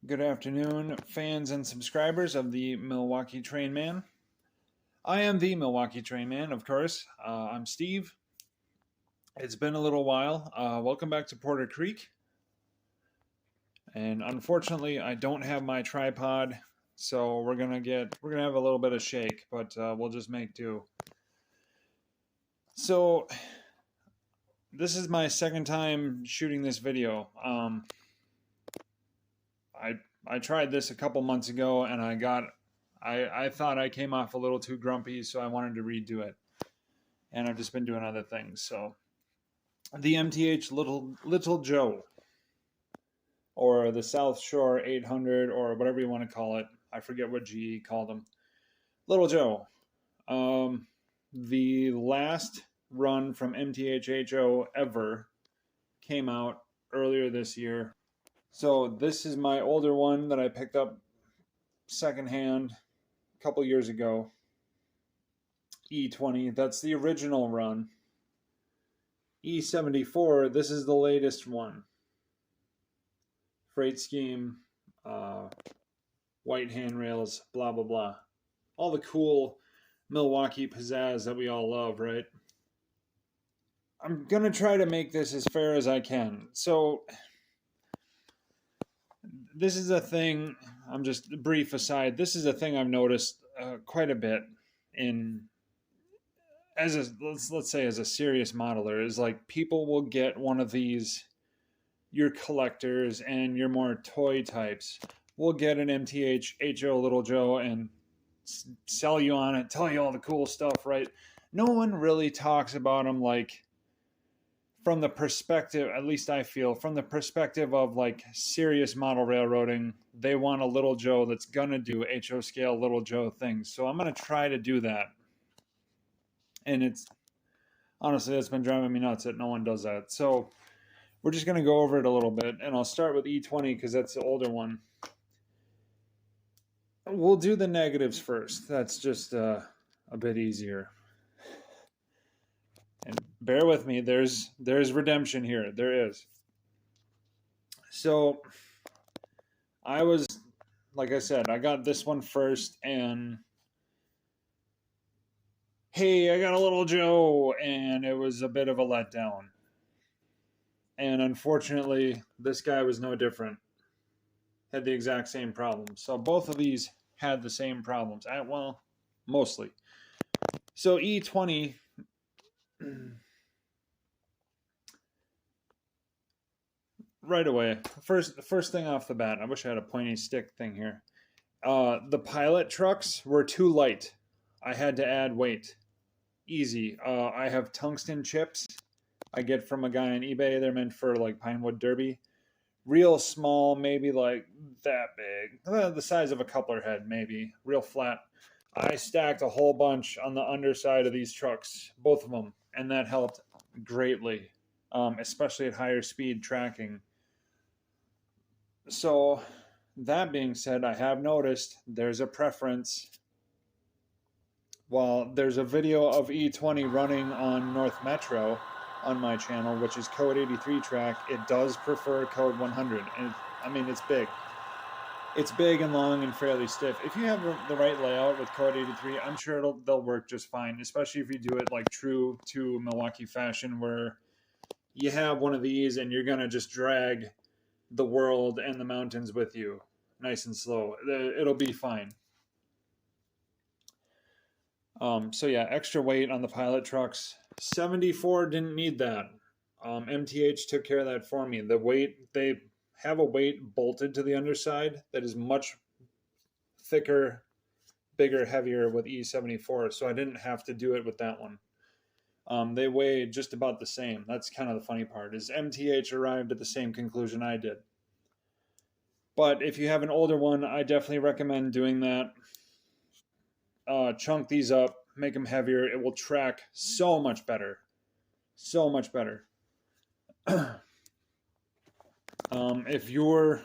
Good afternoon, fans and subscribers of the Milwaukee Train Man. I am the Milwaukee Train Man, of course. I'm Steve. It's been a little while. Welcome back to Porter Creek. And unfortunately, I don't have my tripod, so we're gonna have a little bit of shake, but we'll just make do. So this is my second time shooting this video. I tried this a couple months ago, and I thought I came off a little too grumpy, so I wanted to redo it. And I've just been doing other things. So the MTH Little Joe, or the South Shore 800, or whatever you want to call it. I forget what GE called them. Little Joe. The last run from MTH HO ever came out earlier this year. So this is my older one that I picked up secondhand a couple years ago. E20, that's the original run. E74, this is the latest one. Freight scheme, white handrails, blah, blah, blah. All the cool Milwaukee pizzazz that we all love, right? I'm going to try to make this as fair as I can. So this is a thing, I'm just a brief aside, this is a thing I've noticed quite a bit let's say as a serious modeler, is like people will get one of these, your collectors and your more toy types will get an MTH HO Little Joe and sell you on it, tell you all the cool stuff, right? No one really talks about them like from the perspective, at least I feel, from the perspective of like serious model railroading. They want a Little Joe that's gonna do HO scale Little Joe things. So I'm gonna try to do that. And it's honestly, it's been driving me nuts that no one does that. So we're just gonna go over it a little bit, and I'll start with E20 because that's the older one. We'll do the negatives first. That's just a bit easier. And bear with me, there's redemption here. There is. So like I said, I got this one first, and hey, I got a Little Joe, and it was a bit of a letdown. And unfortunately, this guy was no different. Had the exact same problem. So both of these had the same problems. Well, mostly. So E20... right away, first thing off the bat, I wish I had a pointy stick thing here. The pilot trucks were too light. I had to add weight. Easy. I have tungsten chips I get from a guy on eBay. They're meant for like Pinewood Derby. Real small, maybe like that big. The size of a coupler head, maybe. Real flat. I stacked a whole bunch on the underside of these trucks, both of them, and that helped greatly, especially at higher speed tracking. So that being said, I have noticed there's a preference. While there's a video of E20 running on North Metro on my channel, which is code 83 track, it does prefer code 100. And I mean, it's big. It's big and long and fairly stiff. If you have the right layout with code 83, I'm sure they'll work just fine, especially if you do it like true to Milwaukee fashion, where you have one of these and you're going to just drag the world and the mountains with you nice and slow. It'll be fine. So yeah, extra weight on the pilot trucks. 74 didn't need that. MTH took care of that for me. The weight, they have a weight bolted to the underside that is much thicker, bigger, heavier with E74, so I didn't have to do it with that one. They weigh just about the same. That's kind of the funny part, is MTH arrived at the same conclusion I did. But if you have an older one, I definitely recommend doing that. Chunk these up, make them heavier. It will track so much better. So much better. If you're...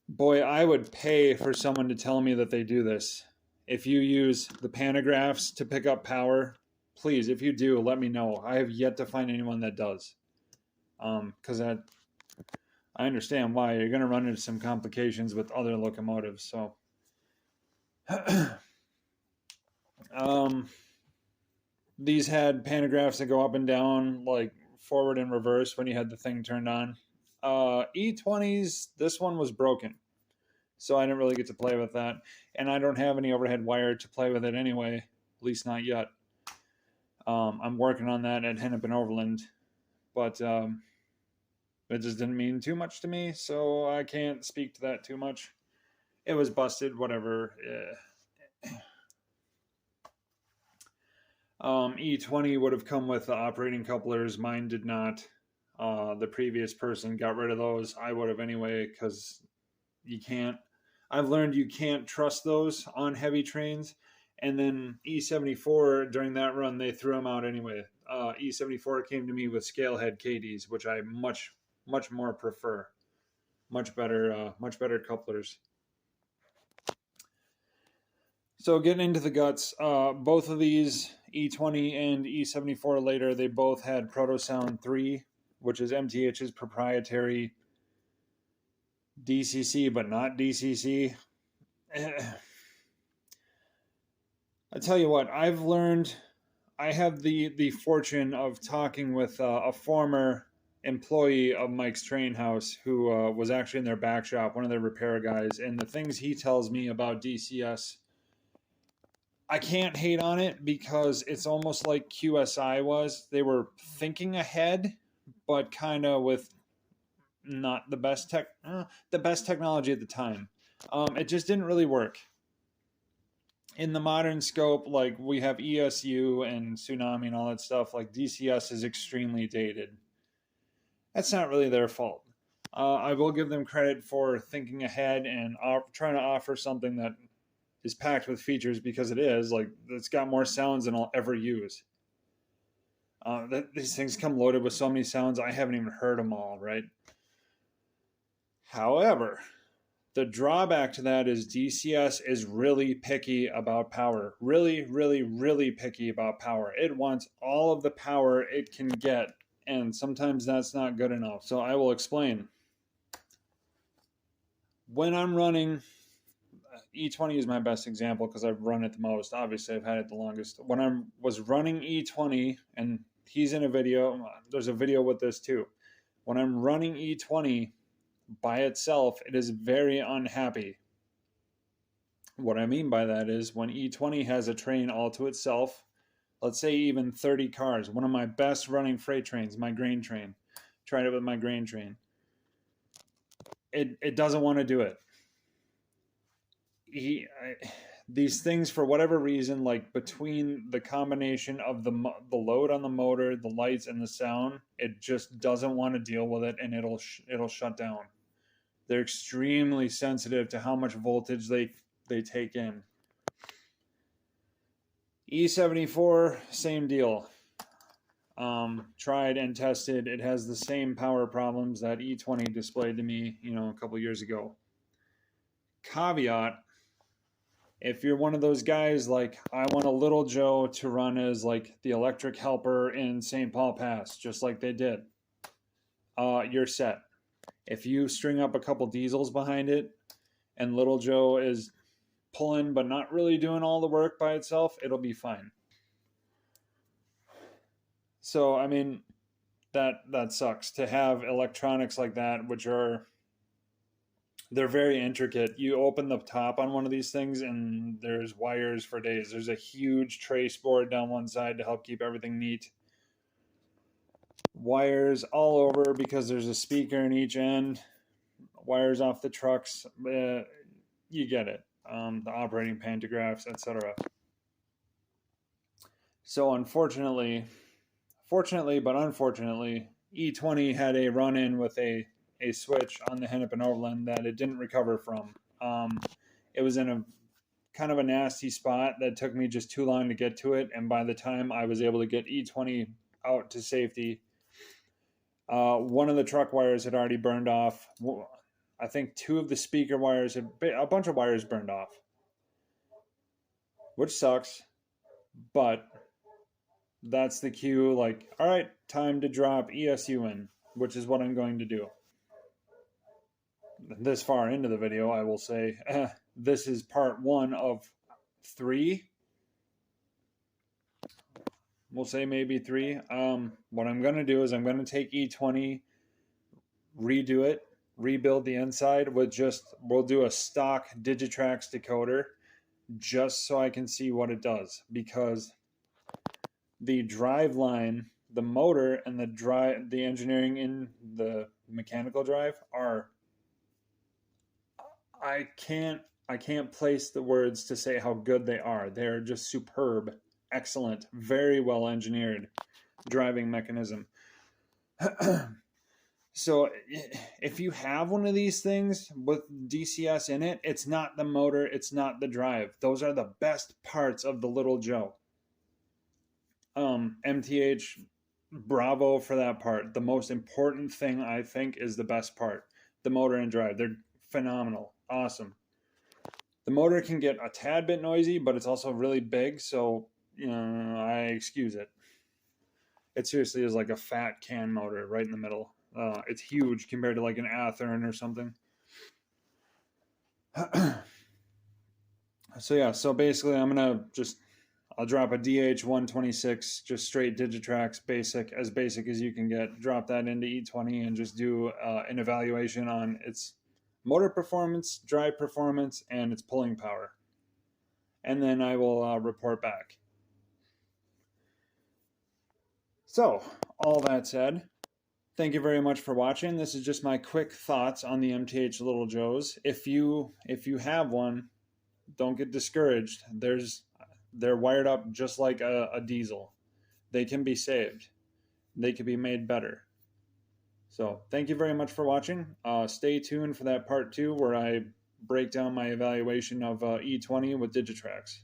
Boy, I would pay for someone to tell me that they do this. If you use the pantographs to pick up power, please, if you do, let me know. I have yet to find anyone that does. Because I understand why. You're going to run into some complications with other locomotives. So, these had pantographs that go up and down, like forward and reverse when you had the thing turned on. E20s, this one was broken, so I didn't really get to play with that. And I don't have any overhead wire to play with it anyway, at least not yet. I'm working on that at Hennepin Overland, but it just didn't mean too much to me, so I can't speak to that too much. It was busted, whatever. E20 would have come with the operating couplers. Mine did not. The previous person got rid of those. I would have anyway, because you can't. I've learned you can't trust those on heavy trains. And then E74, during that run, they threw them out anyway. E74 came to me with scale head KDs, which I much more prefer. Much better couplers. So getting into the guts, both of these, E20 and E74 later, they both had Protosound 3, which is MTH's proprietary DCC, but not DCC. I tell you what, I've learned, I have the fortune of talking with a former employee of Mike's Train House who was actually in their back shop, one of their repair guys, and the things he tells me about DCS, I can't hate on it because it's almost like QSI was. They were thinking ahead, but kind of with not the best technology at the time. It just didn't really work. In the modern scope, like we have ESU and Tsunami and all that stuff, like DCS is extremely dated. That's not really their fault. I will give them credit for thinking ahead and trying to offer something that is packed with features, because it is, like, it's got more sounds than I'll ever use. These things come loaded with so many sounds, I haven't even heard them all, right? However, the drawback to that is DCS is really picky about power. Really, really, really picky about power. It wants all of the power it can get, and sometimes that's not good enough. So I will explain. When I'm running, E20 is my best example because I've run it the most. Obviously, I've had it the longest. When I was running E20, and he's in a video, there's a video with this too. When I'm running E20 by itself, it is very unhappy. What I mean by that is when E20 has a train all to itself, let's say even 30 cars, one of my best running freight trains, my grain train, tried it with my grain train. It doesn't want to do it. These things, for whatever reason, like between the combination of the load on the motor, the lights, and the sound, it just doesn't want to deal with it, and it'll shut down. They're extremely sensitive to how much voltage they take in. E74, same deal. Tried and tested. It has the same power problems that E20 displayed to me, a couple years ago. Caveat: if you're one of those guys like, I want a Little Joe to run as like the electric helper in St. Paul Pass, just like they did, you're set. If you string up a couple diesels behind it and Little Joe is pulling but not really doing all the work by itself, it'll be fine. So, I mean, that sucks to have electronics like that, which they're very intricate. You open the top on one of these things and there's wires for days. There's a huge trace board down one side to help keep everything neat. Wires all over because there's a speaker in each end. Wires off the trucks. You get it. The operating pantographs, etc. So fortunately, but unfortunately, E20 had a run-in with a switch on the Hennepin Overland that it didn't recover from. It was in a kind of a nasty spot that took me just too long to get to it, and by the time I was able to get E20 out to safety, one of the truck wires had already burned off. I think two of the speaker wires a bunch of wires burned off, which sucks, but that's the cue, like, all right, time to drop ESU in, which is what I'm going to do. this far into the video, I will say this is part 1 of 3. We'll say maybe 3. What I'm going to do is I'm going to take E20, redo it, rebuild the inside with we'll do a stock Digitrax decoder just so I can see what it does, because the drive line, the motor, and the engineering in the mechanical drive are, I can't place the words to say how good they are. They're just superb, excellent, very well engineered driving mechanism. So if you have one of these things with DCS in it, it's not the motor, it's not the drive. Those are the best parts of the Little Joe. MTH, bravo for that part. The most important thing, I think, is the best part. The motor and drive. They're phenomenal. Awesome. The motor can get a tad bit noisy, but it's also really big, so I excuse it. It seriously is like a fat can motor right in the middle. It's huge compared to like an Athearn or something. So basically I'll drop a DH126, just straight Digitrax, as basic as you can get, drop that into E20 and just do an evaluation on its motor performance, drive performance, and its pulling power. And then I will report back. So, all that said, thank you very much for watching. This is just my quick thoughts on the MTH Little Joes. If you have one, don't get discouraged. They're wired up just like a diesel. They can be saved. They can be made better. So thank you very much for watching. Stay tuned for that part 2 where I break down my evaluation of E20 with Digitrax.